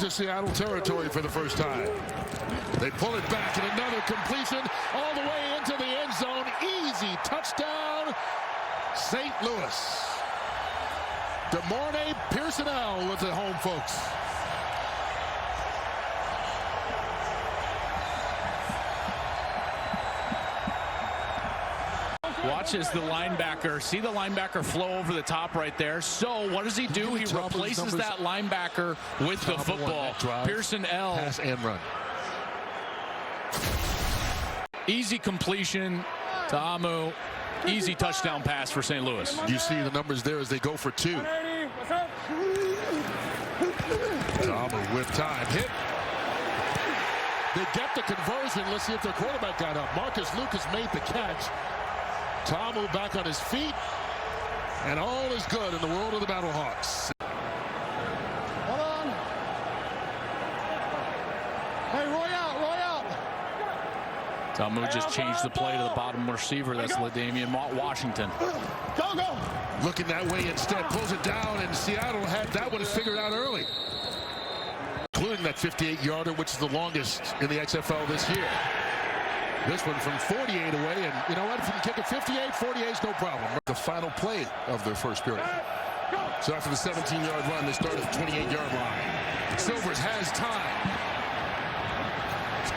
into Seattle territory for the first time. They pull it back, and another completion all the way into the end zone. Easy touchdown, St. Louis. DeMornay Pearsonell with the home folks. Watch as the linebacker, see the linebacker flow over the top right there. So what does he do? He replaces that linebacker with the football. Pearsonell. Pass and run. Easy completion to Amu. Easy touchdown pass for St. Louis. You see the numbers there as they go for two. Amu with time. Hit. They get the conversion. Let's see if their quarterback got up. Marcus Lucas made the catch. Tamu back on his feet, and all is good in the world of the Battlehawks. Hold on. Hey, Roy out. Tamu just changed the play to the bottom receiver. That's LaDamian Washington. Go. Looking that way instead, pulls it down, and Seattle had that one figured out early. Including that 58-yarder, which is the longest in the XFL this year. This one from 48 away, and you know what? If you can kick it 58, 48 is no problem. The final play of their first period. So after the 17-yard run, they start at the 28-yard line. Silvers has time.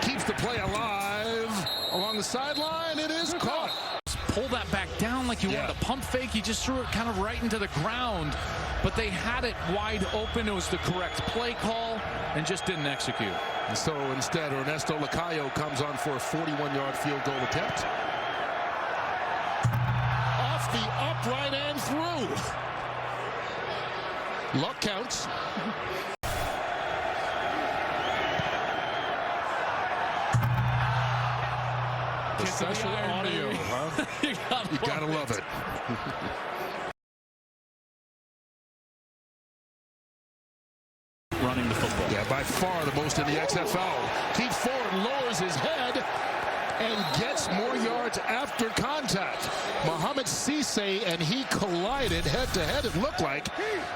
Keeps the play alive along the sideline. It is caught. Pull that back down like you wanted a pump fake. He just threw it kind of right into the ground, but they had it wide open. It was the correct play call and just didn't execute. And so instead, Ernesto Lacayo comes on for a 41-yard field goal attempt. Off the upright and through. Luck counts. The special audio, huh? You gotta love it. Running the football. Yeah, by far the most in the XFL. Keeps forward, lowers his head, and gets more yards after contact. Mohamed Cisse and he collided head-to-head, it looked like.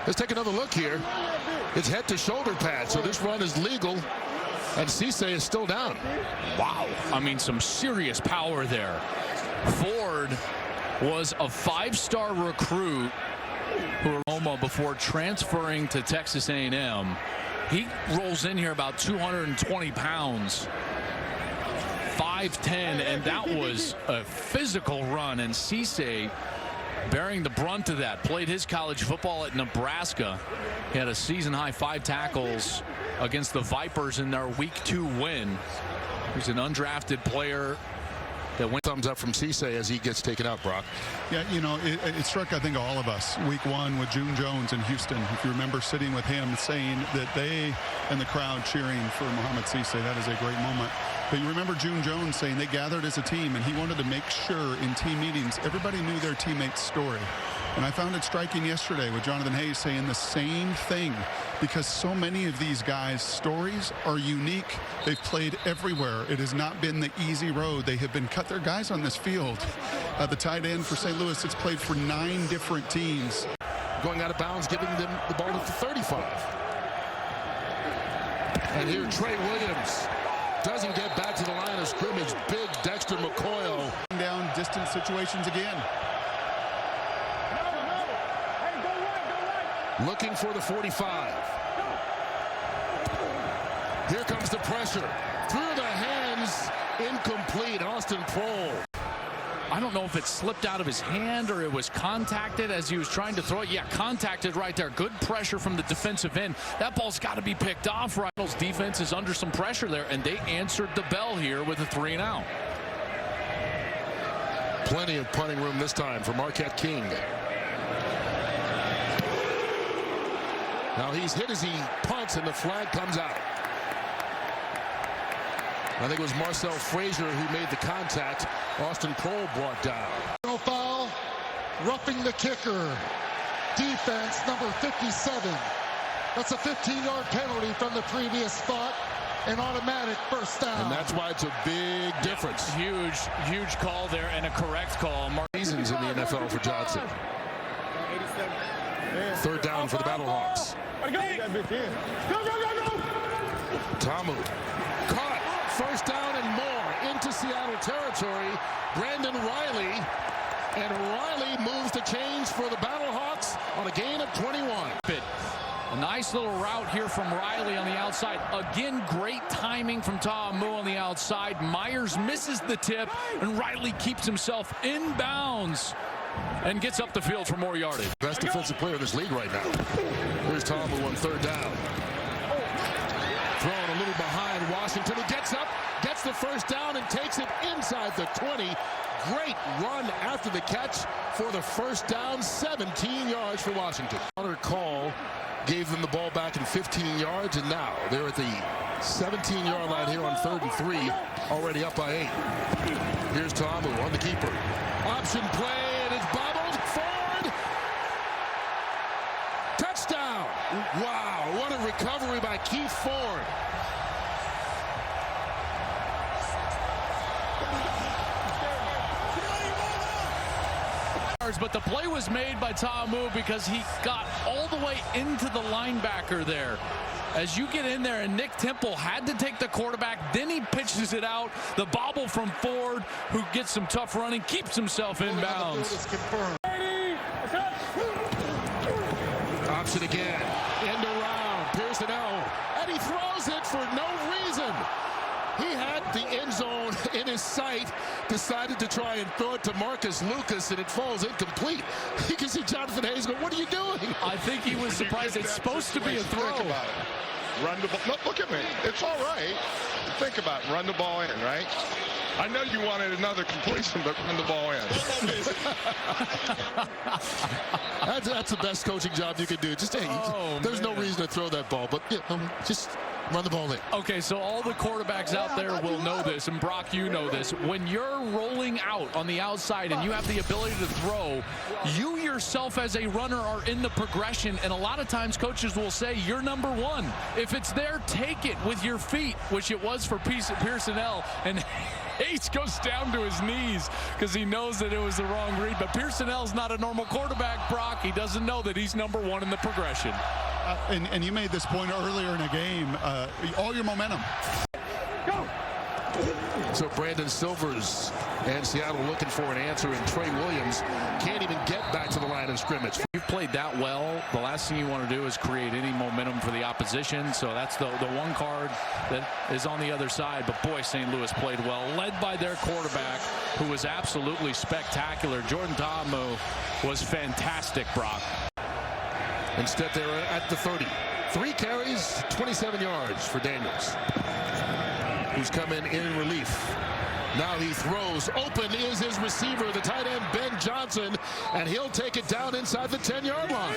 Let's take another look here. It's head-to-shoulder pad, so this run is legal, and Cisse is still down. Wow. I mean, some serious power there. Ford was a 5-star recruit who Oklahoma before transferring to Texas A&M. He rolls in here about 220 pounds, 5'10", and that was a physical run, and Cisse bearing the brunt of that. Played his college football at Nebraska. He had a season-high 5 tackles against the Vipers in their Week 2 win. He's an undrafted player that went. Thumbs up from Cisse as he gets taken out, Brock. Yeah, you know, it struck, I think, all of us. Week 1 with June Jones in Houston. If you remember sitting with him saying that they and the crowd cheering for Mohamed Cisse, that is a great moment. But you remember June Jones saying they gathered as a team, and he wanted to make sure in team meetings everybody knew their teammate's story. And I found it striking yesterday with Jonathan Hayes saying the same thing, because so many of these guys' stories are unique. They've played everywhere. It has not been the easy road. They have been cut their guys on this field. The tight end for St. Louis, it's played for 9 different teams. Going out of bounds, giving them the ball at the 35. And here Trey Williams doesn't get back to the line of scrimmage. Big Dexter McCoy. Down distance situations again. Looking for the 45. Here comes the pressure. Through the hands, incomplete. Austin Prohl. I don't know if it slipped out of his hand or it was contacted as he was trying to throw it. Yeah, contacted right there. Good pressure from the defensive end. That ball's got to be picked off. Rivals defense is under some pressure there, and they answered the bell here with a 3-and-out. Plenty of punting room this time for Marquette King. Now he's hit as he punts, and the flag comes out. I think it was Marcel Frazier who made the contact. Austin Prohl brought down. No foul, roughing the kicker. Defense number 57. That's a 15-yard penalty from the previous spot. An automatic first down. And that's why it's a big difference. Huge call there, and a correct call. Seasons in the NFL for Johnson. 3rd down for the Battlehawks. Go. Tamu caught. First down and more into Seattle territory. Brandon Riley. And Riley moves the chains for the Battlehawks on a gain of 21. A nice little route here from Riley on the outside. Again, great timing from Tamu on the outside. Myers misses the tip, and Riley keeps himself in bounds and gets up the field for more yardage. Best defensive player in this league right now. Here's Tamu on third down. Throwing a little behind Washington, who gets up, gets the first down, and takes it inside the 20. Great run after the catch for the first down, 17 yards for Washington. Counter call gave them the ball back in 15 yards, and now they're at the 17-yard line here on 3rd and 3, already up by 8. Here's Tamu on the keeper. Option play, and it's bobbled forward. Touchdown! Wow, what a recovery by Keith Ford. But the play was made by Tamu because he got all the way into the linebacker there. As you get in there, and Nick Temple had to take the quarterback, then he pitches it out. The bobble from Ford, who gets some tough running, keeps himself in bounds. Option again, end around, Pearson L, and he throws it for no reason. He had the end zone in his sight, decided to try and throw it to Marcus Lucas, and it falls incomplete. You can see Jonathan Hayes go, what are you doing? I think he was surprised. It's supposed to be a throw. Think about it. Run the ball. Look at me. It's all right. Think about it. Run the ball in, right? I know you wanted another completion, but run the ball in. That's the best coaching job you could do. Just, hey, there's no reason to throw that ball, but just run the ball in. Okay, so all the quarterbacks out there will know this, and Brock, you know this. When you're rolling out on the outside and you have the ability to throw, you yourself as a runner are in the progression, and a lot of times coaches will say, you're number one. If it's there, take it with your feet, which it was for Pearson L, and Hayes goes down to his knees because he knows that it was the wrong read. But Pearson L's not a normal quarterback, Brock. He doesn't know that he's number one in the progression. And you made this point earlier in a game. All your momentum. Go. So Brandon Silvers and Seattle looking for an answer, and Trey Williams can't even get back to the line of scrimmage. You've played that well. The last thing you want to do is create any momentum for the opposition. So that's the one card that is on the other side. But boy, St. Louis played well, led by their quarterback, who was absolutely spectacular. Jordan Tamu was fantastic, Brock. Instead, they're at the 30. 3 carries, 27 yards for Daniels, who's coming in relief. Now he throws. Open is his receiver, the tight end, Ben Johnson, and he'll take it down inside the 10-yard line.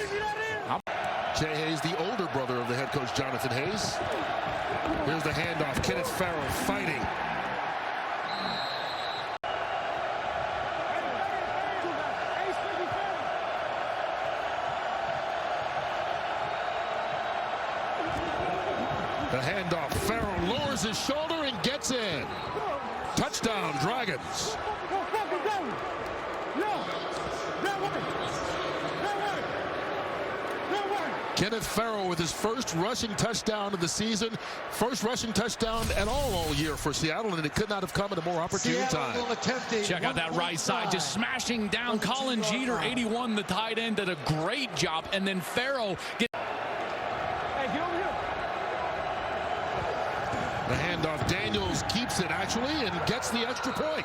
Jay Hayes, the older brother of the head coach, Jonathan Hayes. Here's the handoff. Kenneth Farrell fighting. The handoff. Farrell lowers his shoulder and gets in. Touchdown, Dragons. Kenneth Farrell with his first rushing touchdown of the season. First rushing touchdown at all year for Seattle, and it could not have come at a more opportune time. Check out that right side, just smashing down Colin Jeter, 81, the tight end, did a great job. And then Farrell gets... The handoff, Daniels keeps it actually and gets the extra point.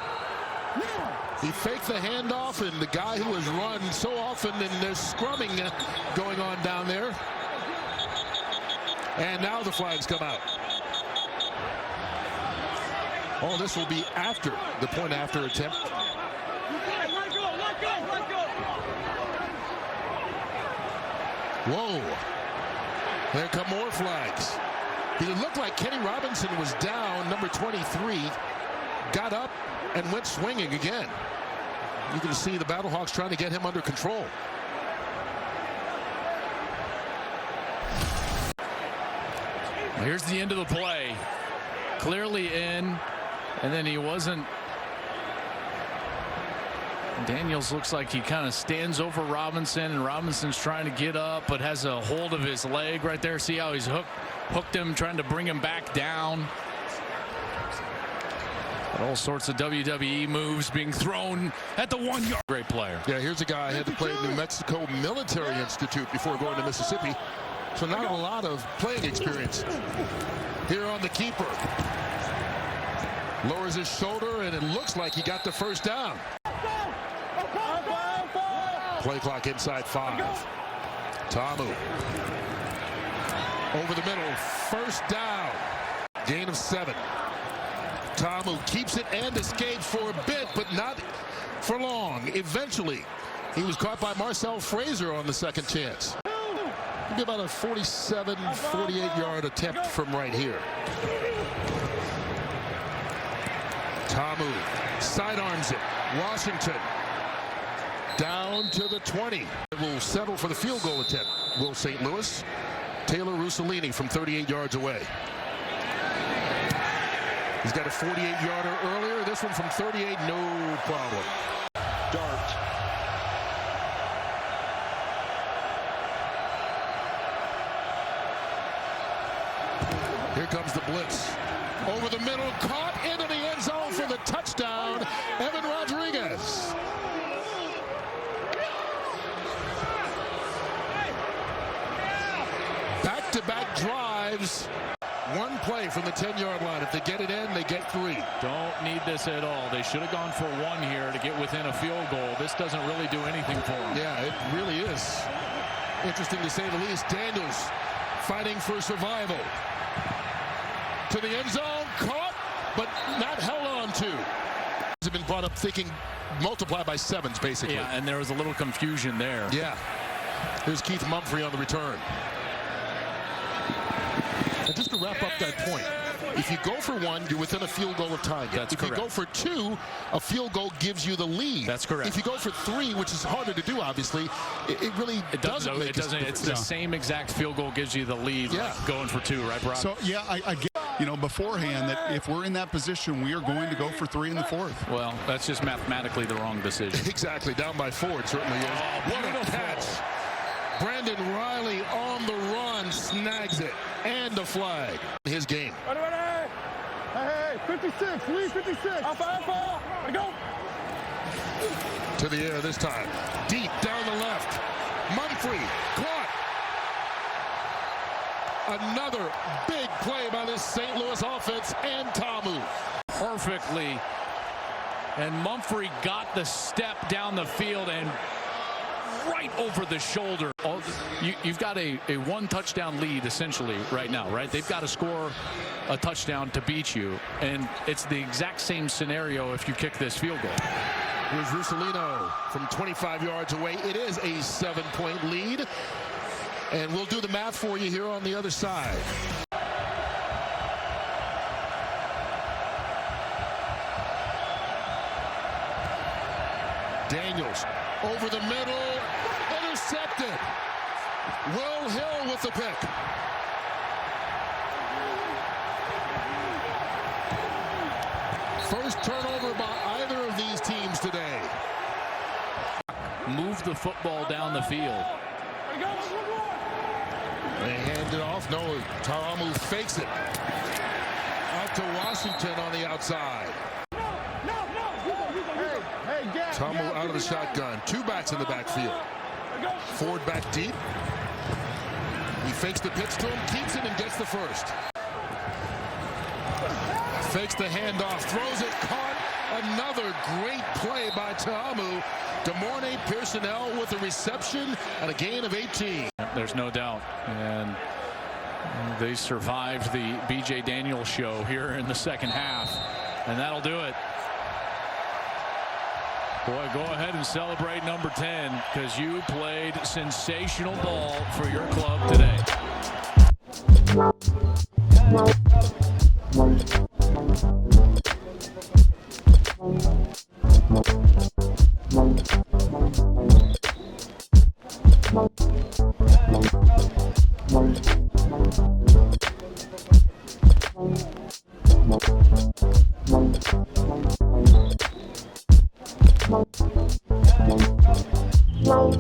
He faked the handoff, and the guy who has run so often, and there's scrumming going on down there. And now the flags come out. Oh, this will be after the point after attempt. Whoa. There come more flags. It looked like Kenny Robinson was down, number 23, got up and went swinging again. You can see the Battlehawks trying to get him under control. Here's the end of the play. Clearly in, and then he wasn't. Daniels looks like he kind of stands over Robinson, and Robinson's trying to get up, but has a hold of his leg right there. See how he's hooked hooked him, trying to bring him back down. All sorts of WWE moves being thrown at the 1 yard. Great player. Yeah, here's a guy who had to play at New Mexico Military Institute before going to Mississippi. So not a lot of playing experience. Here on the keeper. Lowers his shoulder, and it looks like he got the first down. Play clock inside 5. Tamu. Over the middle. First down. Gain of 7. Tamu keeps it and escapes for a bit, but not for long. Eventually, he was caught by Marcel Fraser on the second chance. Maybe about a 47, 48-yard attempt from right here. Tamu sidearms it. Washington down to the 20. Will settle for the field goal attempt. Will St. Louis. Taylor Russolini from 38 yards away. He's got a 48-yarder earlier. This one from 38, no problem. Dart. Here comes the blitz. Over the middle, caught into the end zone for the touchdown. Evan Rodriguez. Back-to-back drives. One play from the 10-yard line. If they get it in, they get 3. Don't need this at all. They should have gone for 1 here to get within a field goal. This doesn't really do anything for them. Yeah, it really is. Interesting to say the least. Daniels fighting for survival. To the end zone, caught, but not held on to. Has been brought up thinking multiply by 7s, basically. Yeah, and there was a little confusion there. Yeah. Here's Keith Mumphrey on the return. And just to wrap up that point, if you go for 1, you're within a field goal of tying it. That's correct. If you go for 2, a field goal gives you the lead. That's correct. If you go for 3, which is harder to do, obviously, it really doesn't make it doesn't. It's the same exact field goal gives you the lead. Yeah. Like going for 2, right, Brock? So, yeah, I get, beforehand that if we're in that position, we are going to go for 3 in the 4th. Well, that's just mathematically the wrong decision. Exactly. Down by 4, it certainly is. What a catch. Brandon Riley on the run, snags it, and a flag. His game. Hey, 56, Lee, 56. Alpha, go. To the air this time. Deep down the left. Mumphrey caught. Another big play by this St. Louis offense and Tamu. Perfectly. And Mumphrey got the step down the field and right over the shoulder. You've got a 1-touchdown lead essentially right now, right? They've got to score a touchdown to beat you, and it's the exact same scenario if you kick this field goal. Here's Russolino from 25 yards away. It is a 7-point lead, and we'll do the math for you here on the other side. Daniels over the middle, intercepted. Will Hill with the pick. First turnover by either of these teams today. Move the football down the field. They hand it off. No, Tamu fakes it. Out to Washington on the outside. Tamu out of the shotgun. 2 backs in the backfield. Ford back deep. He fakes the pitch to him, keeps it, and gets the first. Fakes the handoff, throws it, caught. Another great play by Tamu. DeMornay Pearsonell with a reception and a gain of 18. There's no doubt. And they survived the B.J. Daniels show here in the second half. And that'll do it. Boy, go ahead and celebrate number 10 because you played sensational ball for your club today. No.